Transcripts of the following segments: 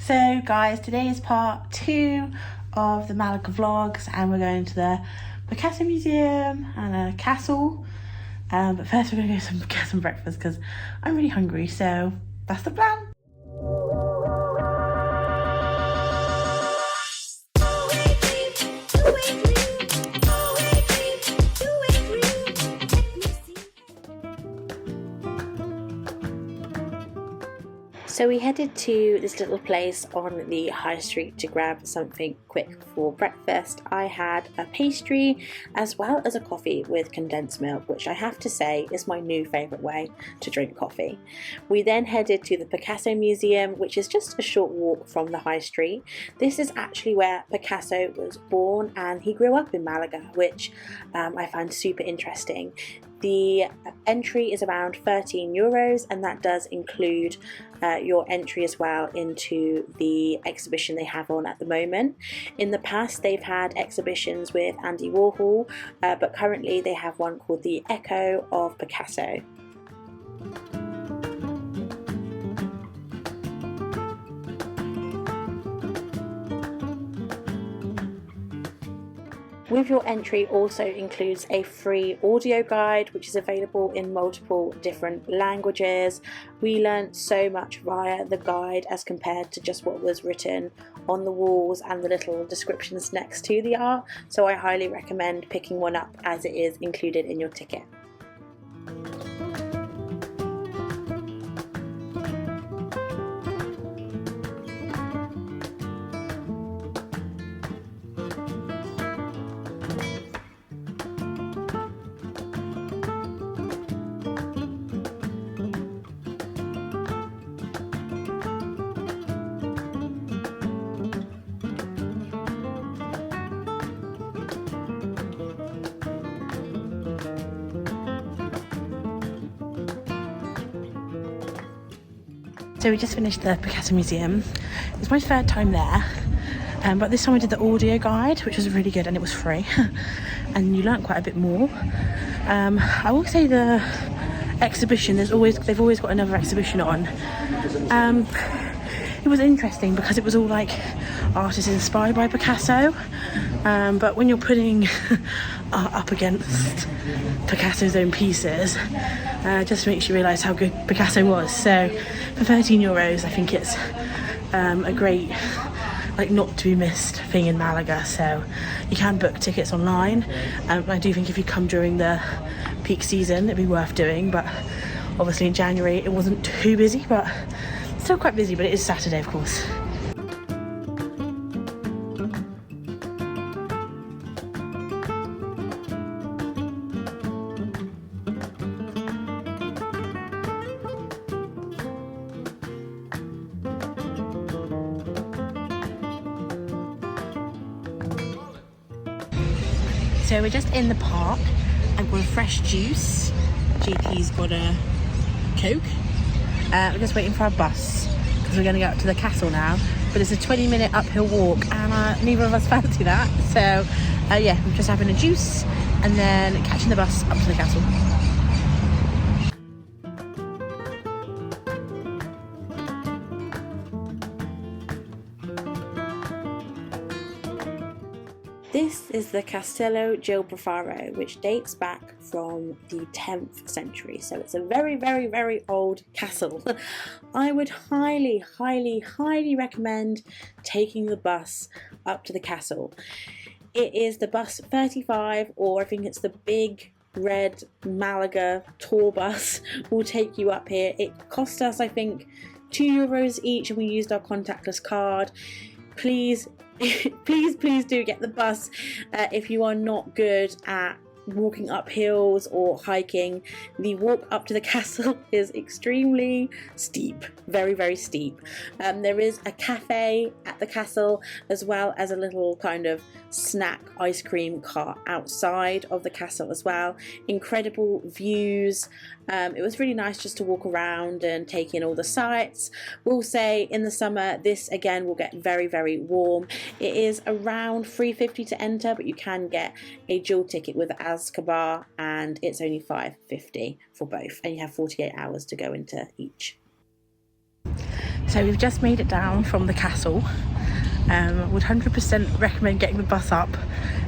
So guys, today is part 2 of the Malaga vlogs and we're going to the Picasso Museum and a castle. But first we're going to get some breakfast because I'm really hungry, so that's the plan. So we headed to this little place on the high street to grab something quick for breakfast. I had a pastry as well as a coffee with condensed milk, which I have to say is my new favourite way to drink coffee. We then headed to the Picasso Museum, which is just a short walk from the high street. This is actually where Picasso was born and he grew up in Malaga, which I found super interesting. The entry is around €13 and that does include your entry as well into the exhibition they have on at the moment. In the past they've had exhibitions with Andy Warhol, but currently they have one called the Echo of Picasso. With your entry also includes a free audio guide which is available in multiple different languages. We learnt so much via the guide as compared to just what was written on the walls and the little descriptions next to the art, so I highly recommend picking one up as it is included in your ticket. So we just finished the Picasso Museum. It's my third time there, but this time I did the audio guide, which was really good and it was free, and you learnt quite a bit more. I will say the exhibition, they've always got another exhibition on. It was interesting because it was all like artists inspired by Picasso, but when you're putting art up against Picasso's own pieces, just makes you realise how good Picasso was. So for €13 I think it's a great, like, not to be missed thing in Malaga. So you can book tickets online. I do think if you come during the peak season it'd be worth doing, but obviously in January it wasn't too busy, but still quite busy, but it is Saturday of course. So we're just in the park. I've got a fresh juice. GP's got a Coke. We're just waiting for our bus because we're going to go up to the castle now. But it's a 20-minute uphill walk and neither of us fancy that. So yeah, we're just having a juice and then catching the bus up to the castle. This is the Castillo de Gibralfaro, which dates back from the 10th century, so it's a very, very, very old castle. I would highly, highly, highly recommend taking the bus up to the castle. It is the bus 35, or I think it's the big red Malaga tour bus will take you up here. It cost us, I think, €2 each, and we used our contactless card. Please please do get the bus if you are not good at walking up hills or hiking. The walk up to the castle is extremely steep, very, very steep. There is a cafe at the castle as well as a little kind of snack ice cream cart outside of the castle as well. Incredible views. It was really nice just to walk around and take in all the sights. We'll say in the summer this again will get very, very warm. It is around $3.50 to enter, but you can get a dual ticket with Azkaban and it's only $5.50 for both, and you have 48 hours to go into each. So we've just made it down from the castle. Would 100% recommend getting the bus up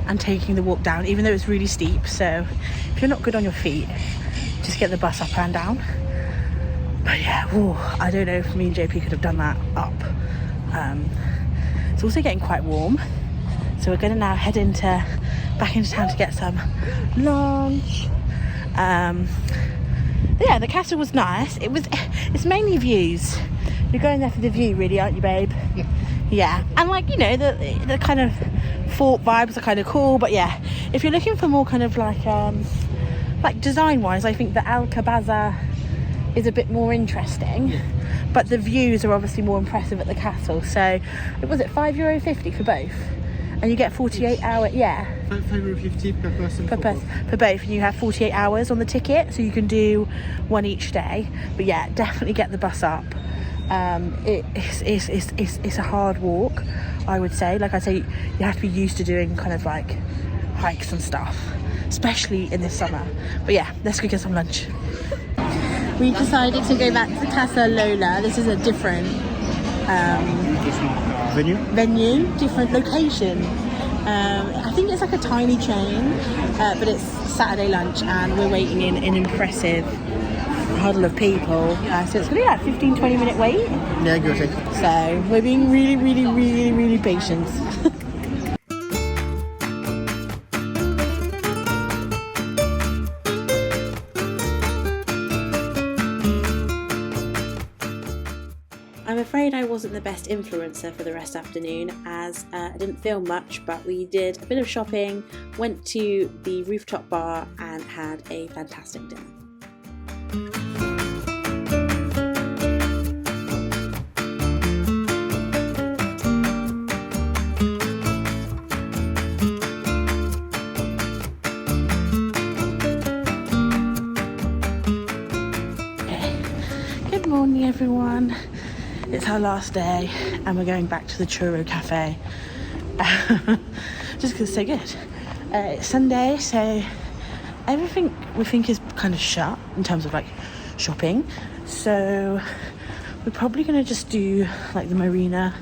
and taking the walk down, even though it's really steep. So if you're not good on your feet, just get the bus up and down. But yeah, I don't know if me and JP could have done that up. It's also getting quite warm, so we're going to now head back into town to get some lunch. Yeah, the castle was nice. It's mainly views. You're going there for the view, really, aren't you, babe? Yeah, and like, you know, the kind of fort vibes are kind of cool. But yeah, if you're looking for more kind of like design wise, I think the Alcabazar is a bit more interesting, but the views are obviously more impressive at the castle. So was it €5.50 for both, and you get 48 hour, yeah, €5.50 per person for both, and you have 48 hours on the ticket, so you can do one each day. But yeah, definitely get the bus up. It's a hard walk, I would say. Like I say, you have to be used to doing kind of like hikes and stuff, especially in this summer. But yeah, let's go get some lunch. We decided to go back to Casa Lola. This is a different venue, different location. I think it's like a tiny chain, but it's Saturday lunch, and we're waiting in an impressive huddle of people. So it's going to be like 15-20 minute wait. Yeah, go take. So we're being really patient. I'm afraid I wasn't the best influencer for the rest afternoon, as I didn't film much, but we did a bit of shopping, went to the rooftop bar and had a fantastic dinner. Good morning, everyone. It's our last day and we're going back to the churro cafe just because it's so good. It's Sunday, so everything we think is kind of shut in terms of like shopping, so we're probably going to just do like the marina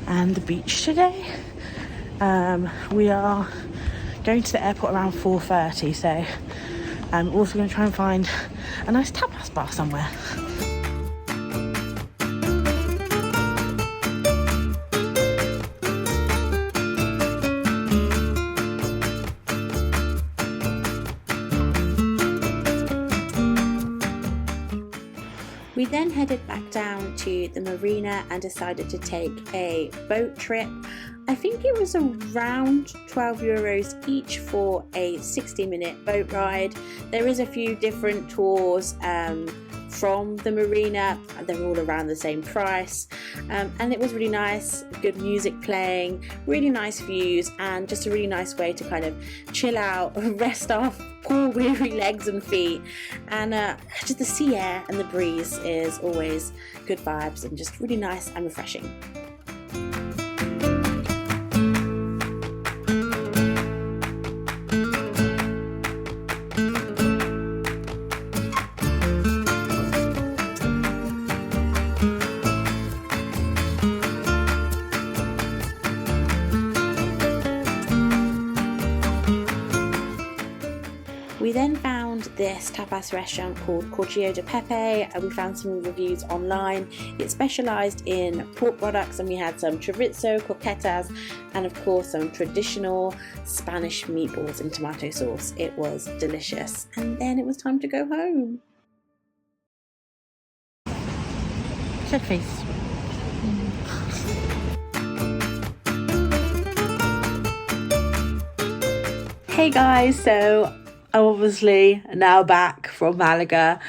and the beach today. We are going to the airport around 4:30, so I'm also going to try and find a nice tapas bar somewhere. We then headed back down to the marina and decided to take a boat trip. I think it was around €12 each for a 60-minute boat ride. There is a few different tours from the marina. They're all around the same price, and it was really nice. Good music playing, really nice views, and just a really nice way to kind of chill out, rest our poor weary legs and feet, and just the sea air and the breeze is always good vibes and just really nice and refreshing. We then found this tapas restaurant called Cortijo de Pepe, and we found some reviews online. It specialised in pork products, and we had some chorizo, croquetas, and of course some traditional Spanish meatballs in tomato sauce. It was delicious, and then it was time to go home. Sad face. Hey guys, so I'm obviously now back from Malaga.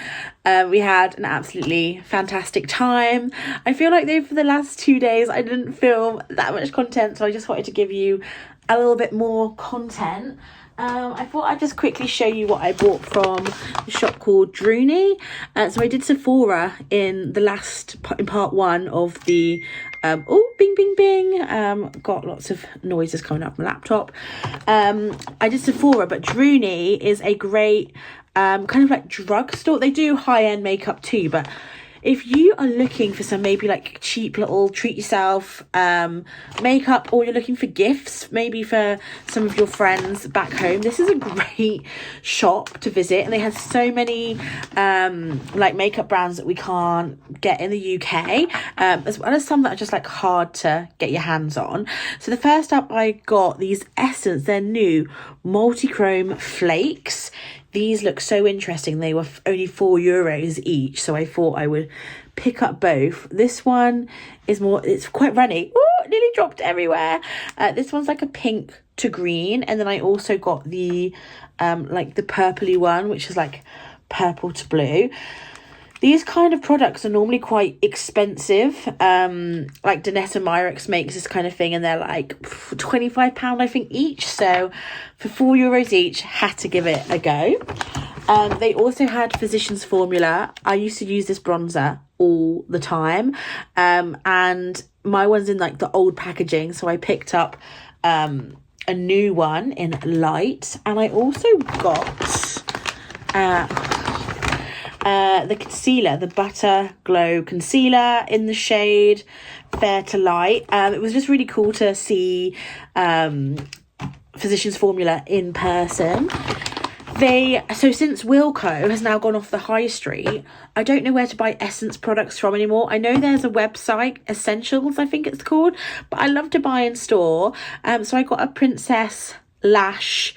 We had an absolutely fantastic time. I feel like though for the last 2 days I didn't film that much content, so I just wanted to give you a little bit more content. I thought I'd just quickly show you what I bought from a shop called Druni. So I did Sephora in part one of the oh, bing bing bing, got lots of noises coming up on my laptop. I did Sephora, but Druni is a great kind of like drugstore. They do high-end makeup too, but if you are looking for some maybe like cheap little treat yourself makeup, or you're looking for gifts maybe for some of your friends back home, this is a great shop to visit. And they have so many like makeup brands that we can't get in the UK, as well as some that are just like hard to get your hands on. So the first up, I got these Essence, they're new multi-chrome flakes. These look so interesting. They were only €4 each, so I thought I would pick up both. This one is more, it's quite runny. Ooh, it nearly dropped everywhere. This one's like a pink to green, and then I also got the like the purpley one, which is like purple to blue. These kind of products are normally quite expensive. Like Danetta Myricks makes this kind of thing, and they're like £25, I think, each. So for €4 each, had to give it a go. They also had Physicians Formula. I used to use this bronzer all the time. And my one's in like the old packaging, so I picked up a new one in light. And I also got the concealer, the Butter Glow concealer in the shade Fair to Light. It was just really cool to see Physicians Formula in person. So since Wilko has now gone off the high street, I don't know where to buy Essence products from anymore. I know there's a website, Essentials I think it's called, but I love to buy in store. So I got a Princess Lash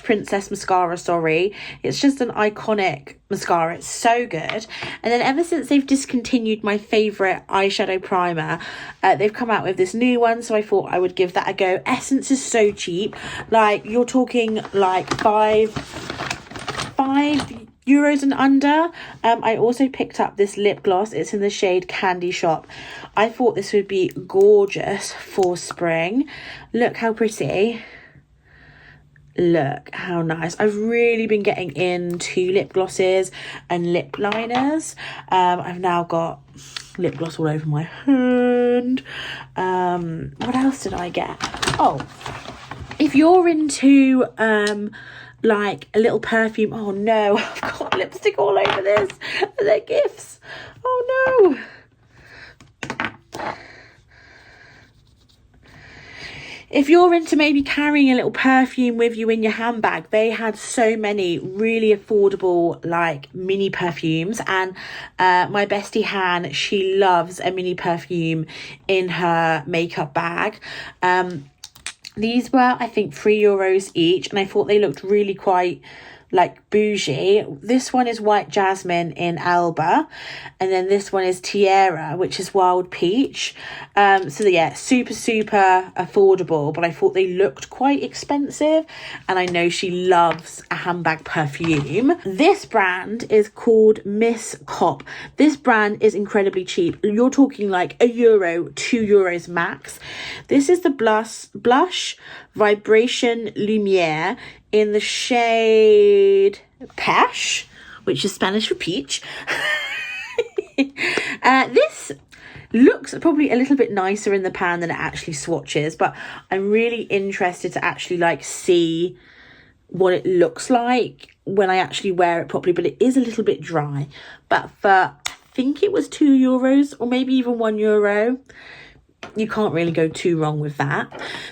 Princess mascara, sorry. It's just an iconic mascara. It's so good. And then ever since they've discontinued my favourite eyeshadow primer, they've come out with this new one, so I thought I would give that a go. Essence is so cheap. Like, you're talking like €5 and under. I also picked up this lip gloss. It's in the shade Candy Shop. I thought this would be gorgeous for spring. Look how pretty. Look how nice. I've really been getting into lip glosses and lip liners. I've now got lip gloss all over my hand. What else did I get? Oh, if you're into like a little perfume. Oh no, I've got lipstick all over this. They're gifts. Oh no. If you're into maybe carrying a little perfume with you in your handbag, they had so many really affordable like mini perfumes. And my bestie Han, she loves a mini perfume in her makeup bag. These were, I think, €3 each, and I thought they looked really quite like bougie. This one is White Jasmine in Alba, and then this one is Tierra, which is Wild Peach. So yeah, super affordable, but I thought they looked quite expensive, and I know she loves a handbag perfume. This brand is called Miss Cop. This brand is incredibly cheap. You're talking like €1, €2 max. This is the blush Vibration Lumiere in the shade Peach, which is Spanish for peach. This looks probably a little bit nicer in the pan than it actually swatches, but I'm really interested to actually like see what it looks like when I actually wear it properly. But it is a little bit dry, but for I think it was €2 or maybe even €1. You can't really go too wrong with that.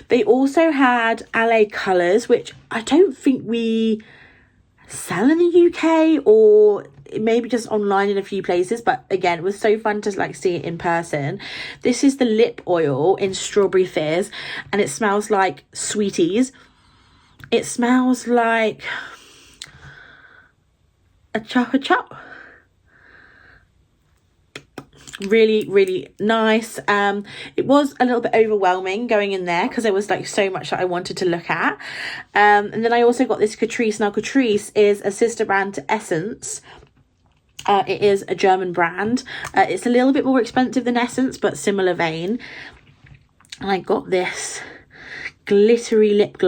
They also had LA Colours, which I don't think we sell in the UK, or maybe just online in a few places. But again, it was so fun to like see it in person. This is the lip oil in Strawberry Fizz, and it smells like Sweeties. It smells like a chop. Really nice. It was a little bit overwhelming going in there because there was like so much that I wanted to look at. And then I also got this Catrice. Now Catrice is a sister brand to Essence. It is a German brand. It's a little bit more expensive than Essence, but similar vein. And I got this glittery lip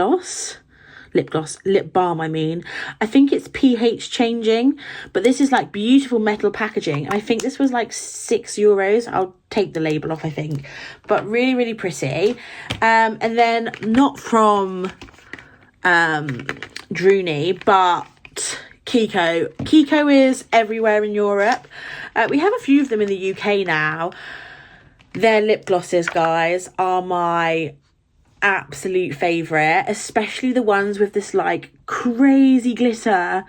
balm, I mean. I think it's pH changing, but this is like beautiful metal packaging, and I think this was like €6. I'll take the label off, I think, but really pretty. And then not from Druni, but Kiko. Kiko is everywhere in Europe. We have a few of them in the UK now. Their lip glosses, guys, are my absolute favourite, especially the ones with this like crazy glitter.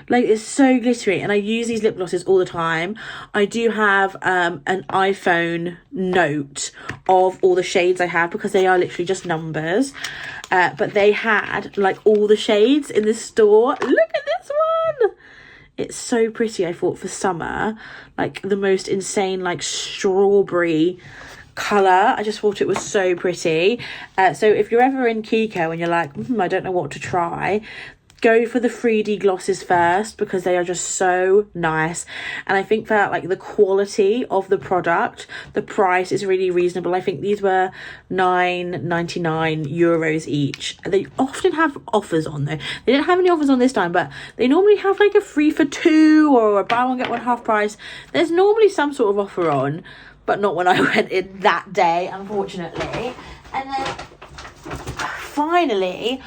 Like, it's so glittery, and I use these lip glosses all the time. I do have an iPhone note of all the shades I have, because they are literally just numbers, but they had like all the shades in this store. Look at this one, it's so pretty. I thought for summer, like the most insane like strawberry colour. I just thought it was so pretty. So if you're ever in Kiko and you're like, I don't know what to try, go for the 3D glosses first, because they are just so nice. And I think that like the quality of the product, the price is really reasonable. I think these were €9.99 each. They often have offers on though. They didn't have any offers on this time, but they normally have like a 3 for 2 or a buy one get one half price. There's normally some sort of offer on, but not when I went in that day, unfortunately. And then finally,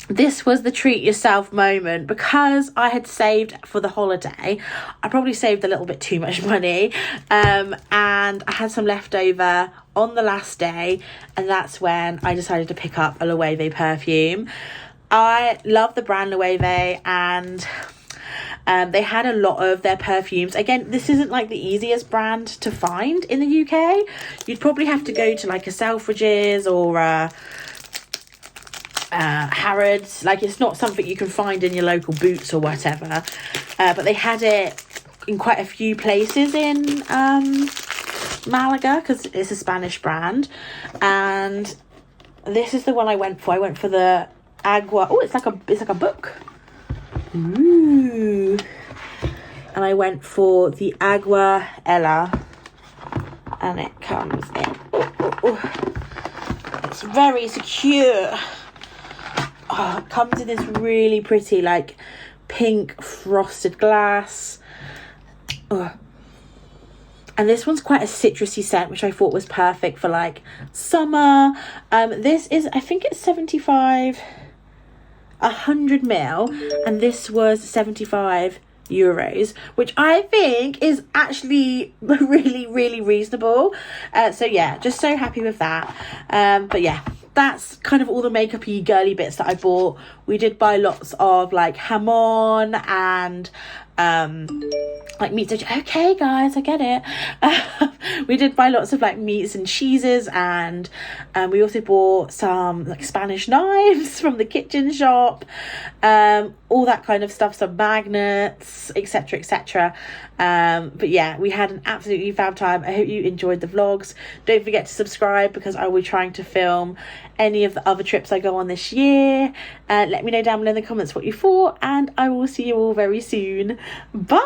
this was the treat yourself moment, because I had saved for the holiday. I probably saved a little bit too much money, and I had some left over on the last day, and that's when I decided to pick up a Loewe perfume. I love the brand Loewe, and they had a lot of their perfumes. Again, this isn't like the easiest brand to find in the UK. You'd probably have to go to like a Selfridges or Harrods. Like, it's not something you can find in your local Boots or whatever. But they had it in quite a few places in Malaga, because it's a Spanish brand. And this is the one I went for. I went for the Agua. Oh, it's like a book. Ooh. And I went for the Agua Ella, and it comes in. It's very secure. It comes in this really pretty like pink frosted glass. And this one's quite a citrusy scent, which I thought was perfect for like summer. This is, I think it's 75, 100ml, and this was €75, which I think is actually really, really reasonable. So yeah, just so happy with that. But yeah, that's kind of all the makeup-y girly bits that I bought. We did buy lots of like jamon and like meats. Okay guys, I get it. We did buy lots of like meats and cheeses, and we also bought some like Spanish knives from the kitchen shop, all that kind of stuff, some magnets, etc, etc. But yeah, we had an absolutely fab time. I hope you enjoyed the vlogs. Don't forget to subscribe, because I will be trying to film any of the other trips I go on this year. Let me know down below in the comments what you thought, and I will see you all very soon. Bye.